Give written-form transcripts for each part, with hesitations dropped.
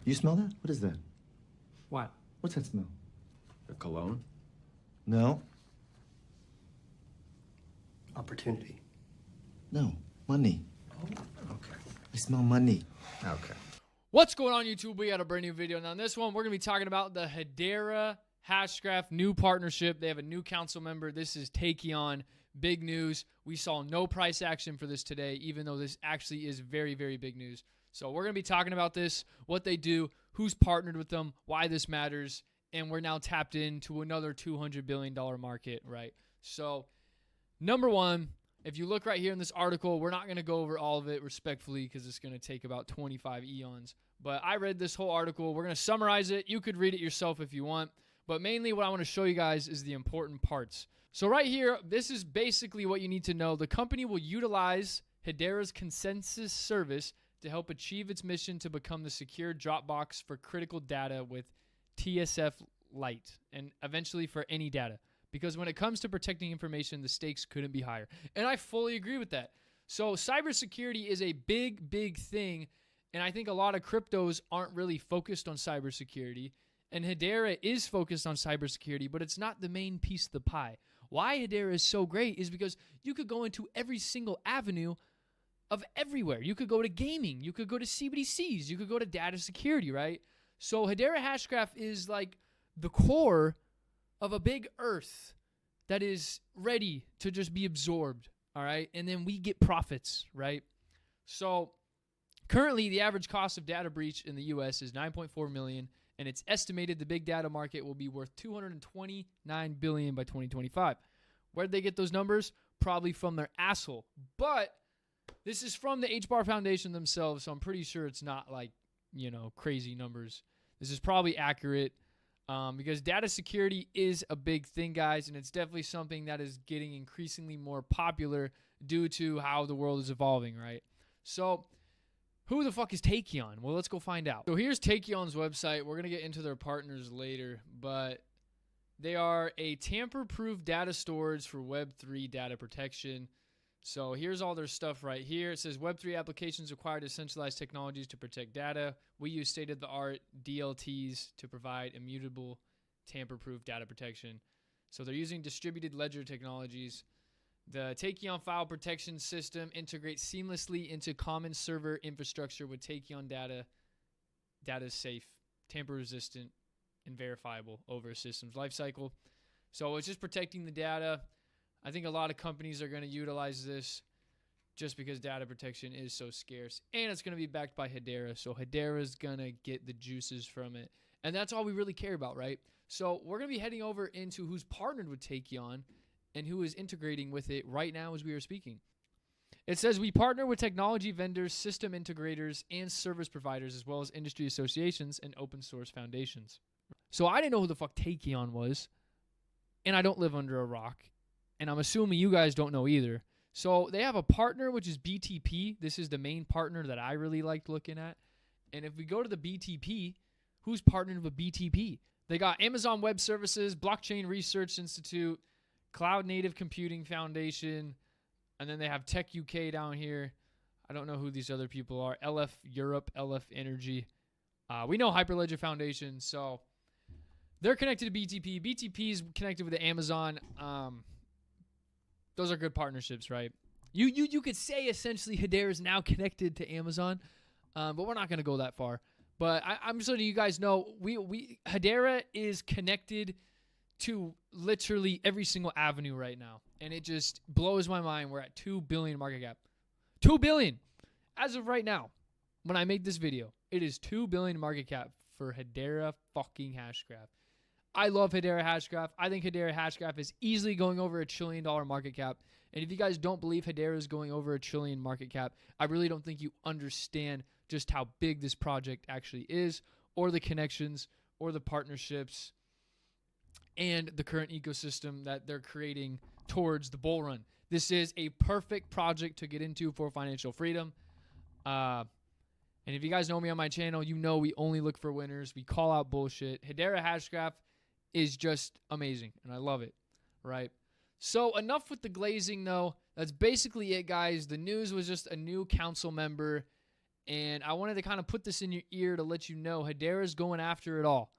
You smell that? What is that? What? What's that smell? A cologne? No. Opportunity. No. Money. Okay. I smell money. Okay. What's going on, YouTube? We got a brand new video. Now, in this one, we're going to be talking about the Hedera Hashgraph new partnership. They have a new council member. This is Takeon. Big news. We saw no price action for this today, even though this actually is very, very big news. So we're going to be talking about this, what they do, who's partnered with them, why this matters, and we're now tapped into another $200 billion market, right? So, number one, if you look right here in this article, we're not going to go over all of it respectfully because it's going to take about 25 eons. But I read this whole article. We're going to summarize it. You could read it yourself if you want. But mainly what I want to show you guys is the important parts. So right here, this is basically what you need to know. The company will utilize Hedera's consensus service to help achieve its mission to become the secure Dropbox for critical data with TSF Lite and eventually for any data. Because when it comes to protecting information, the stakes couldn't be higher. And I fully agree with that. So cybersecurity is a big, big thing. And I think a lot of cryptos aren't really focused on cybersecurity. And Hedera is focused on cybersecurity, but it's not the main piece of the pie. Why Hedera is so great is because you could go into every single avenue of everywhere. You could go to gaming. You could go to CBDCs. You could go to data security, right? So Hedera Hashgraph is like the core of a big earth that is ready to just be absorbed, all right? And then we get profits, right? So currently the average cost of data breach in the US is $9.4 million, and it's estimated the big data market will be worth $229 billion by 2025. Where'd they get those numbers? Probably from their asshole. But this is from the Hbar Foundation themselves, so I'm pretty sure it's not like, crazy numbers. This is probably accurate because data security is a big thing, guys, and it's definitely something that is getting increasingly more popular due to how the world is evolving, right? So who the fuck is Takeon? Well, let's go find out. So here's Takeon's website. We're going to get into their partners later, but they are a tamper-proof data storage for Web3 data protection. So here's all their stuff right here. It says Web3 applications require decentralized technologies to protect data. We use state-of-the-art DLTs to provide immutable tamper-proof data protection. So they're using distributed ledger technologies. The Takeon file protection system integrates seamlessly into common server infrastructure with Takeon data. Data is safe, tamper-resistant, and verifiable over a system's lifecycle. So it's just protecting the data. I think a lot of companies are going to utilize this just because data protection is so scarce. And it's going to be backed by Hedera. So Hedera is going to get the juices from it. And that's all we really care about, right? So we're going to be heading over into who's partnered with Takeon and who is integrating with it right now as we are speaking. It says we partner with technology vendors, system integrators, and service providers, as well as industry associations and open source foundations. So I didn't know who the fuck Takeon was, and I don't live under a rock, and I'm assuming you guys don't know either. So they have a partner, which is BTP. This is the main partner that I really liked looking at. And if we go to the BTP, who's partnered with BTP? They got Amazon Web Services, Blockchain Research Institute, Cloud Native Computing Foundation, and then they have Tech UK down here. I don't know who these other people are. LF Europe, LF Energy. We know Hyperledger Foundation, so they're connected to BTP. BTP is connected with the Amazon. Those are good partnerships, right? You could say essentially Hedera is now connected to Amazon, but we're not going to go that far. But I'm just letting you guys know Hedera is connected to literally every single avenue right now. And it just blows my mind. We're at 2 billion market cap. 2 billion! As of right now, when I make this video, it is 2 billion market cap for Hedera fucking Hashgraph. I love Hedera Hashgraph. I think Hedera Hashgraph is easily going over $1 trillion market cap. And if you guys don't believe Hedera is going over $1 trillion market cap, I really don't think you understand just how big this project actually is, or the connections, or the partnerships, and the current ecosystem that they're creating towards the bull run. This is a perfect project to get into for financial freedom. And if you guys know me on my channel, you know we only look for winners. We call out bullshit. Hedera Hashgraph is just amazing, and I love it, right? So enough with the glazing, though. That's basically it, guys. The news was just a new council member, And I wanted to kind of put this in your ear to let you know Hedera's going after it all.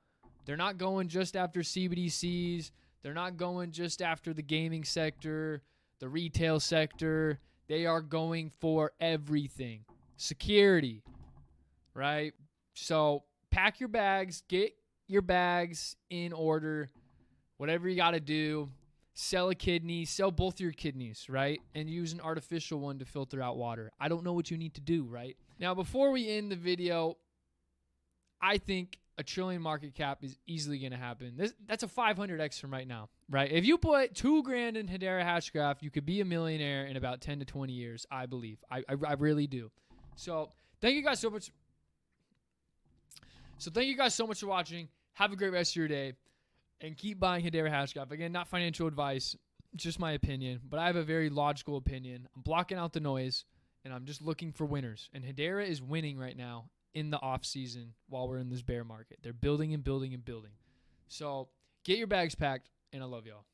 They're not going just after CBDCs. They're not going just after the gaming sector, the retail sector. They are going for everything. Security, right? So pack your bags, get your bags in order, whatever you got to do. Sell a kidney, sell both your kidneys, right? And use an artificial one to filter out water. I don't know what you need to do, right? Now, before we end the video, I think a trillion market cap is easily going to happen. That's a 500x from right now, right? If you put $2,000 in Hedera Hashgraph, you could be a millionaire in about 10 to 20 years, I believe. I really do. So thank you guys so much. For watching. Have a great rest of your day. And keep buying Hedera Hashgraph. Again, not financial advice, just my opinion. But I have a very logical opinion. I'm blocking out the noise, and I'm just looking for winners. And Hedera is winning right now in the off season while we're in this bear market. They're building and building and building. So get your bags packed, and I love y'all.